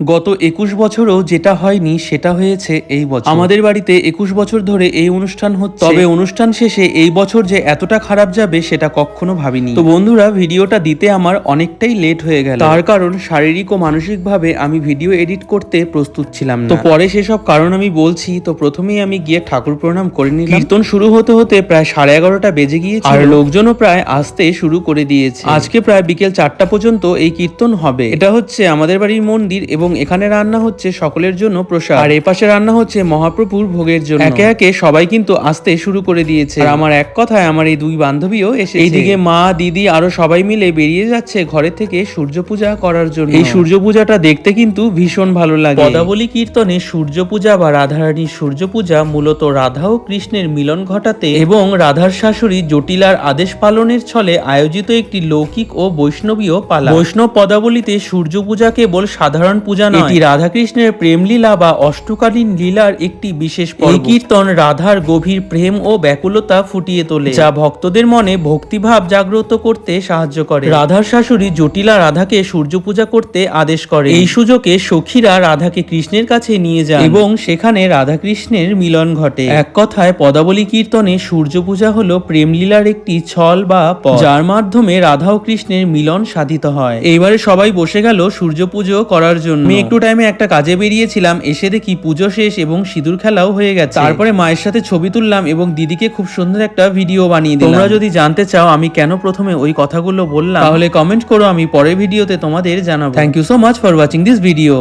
গত ২১ বছরেও যেটা হয়নি সেটা হয়েছে এই বছর। আমাদের বাড়িতে ২১ বছর ধরে এই অনুষ্ঠান হচ্ছে, তবে অনুষ্ঠান শেষে এই বছর যে এতটা খারাপ যাবে সেটা কখনো ভাবিনি। তো বন্ধুরা, ভিডিওটা দিতে আমার অনেকটাই লেট হয়ে গেল, তার কারণ শারীরিক ও মানসিকভাবে আমি ভিডিও এডিট করতে প্রস্তুত ছিলাম না। তো পরে সেসব কারণ আমি বলছি। তো প্রথমেই আমি গিয়ে ঠাকুর প্রণাম করে নিলাম। কীর্তন শুরু হতে হতে প্রায় 11:30 বেজে গিয়েছিল, আর লোকজনও প্রায় আসতে শুরু করে দিয়েছে। আজকে প্রায় বিকেল 4টা পর্যন্ত এই কীর্তন হবে। এটা হচ্ছে আমাদের বাড়ির মন্দির এবং এখানে রান্না হচ্ছে সকলের জন্য প্রসাদ, আর এপাশে রান্না হচ্ছে মহাপ্রভুর ভোগের জন্য। একে একে সবাই কিন্তু আসতে শুরু করে দিয়েছে, আর আমার এক কথায় আমার এই দুই বান্ধবীও এসেছে। এইদিকে মা, দিদি আরো সবাই মিলে বেরিয়ে যাচ্ছে ঘরে থেকে সূর্য পূজা করার জন্য। এই সূর্য পূজাটা দেখতে কিন্তু ভীষণ ভালো লাগে। পদাবলী কীর্তনে সূর্য পূজা বা রাধারানীর সূর্য পূজা মূলত রাধা ও কৃষ্ণের মিলন ঘটাতে এবং রাধার শাশুড়ি জটিলার আদেশ পালনের ছলে আয়োজিত একটি লৌকিক ও বৈষ্ণবীয় পালা। বৈষ্ণব পদাবলীতে সূর্য পূজা কেবল সাধারণ পূজা নয়, এটি রাধাকৃষ্ণের প্রেম লীলা বা অষ্টকালীন লীলার একটি বিশেষ পর্ব। এই কীর্তন রাধার গভীর প্রেম ও ব্যাকুলতা ফুটিয়ে তোলে, যা ভক্তদের মনে ভক্তিভাব জাগ্রত করতে সাহায্য করে। রাধার শাশুড়ি জটিলা রাধাকে সূর্য পূজা করতে আদেশ করে। এই সুযোগে সখীরা রাধাকে কৃষ্ণের কাছে নিয়ে যায় এবং সেখানে রাধাকৃষ্ণের মিলন ঘটে। এক কথায় পদাবলী কীর্তনে সূর্য পূজা হলো প্রেম লীলার একটি ছল বা পথ, যার মাধ্যমে রাধা ও কৃষ্ণের মিলন সাধিত হয়। এইবারে সবাই বসে গেল সূর্য পুজো করার জন্য। আমি একটু টাইমে একটা কাজে বেরিয়েছিলাম, এসে দেখি পুজো শেষ এবং সিঁদুর খেলাও হয়ে গেছে। তারপরে মায়ের সাথে ছবি তুললাম এবং দিদিকে খুব সুন্দর একটা ভিডিও বানিয়ে দিলাম। তোমরা যদি জানতে চাও আমি কেন প্রথমে ওই কথাগুলো বললাম, তাহলে কমেন্ট করো, আমি পরের ভিডিওতে তোমাদের জানাবো। Thank you so much for watching this video.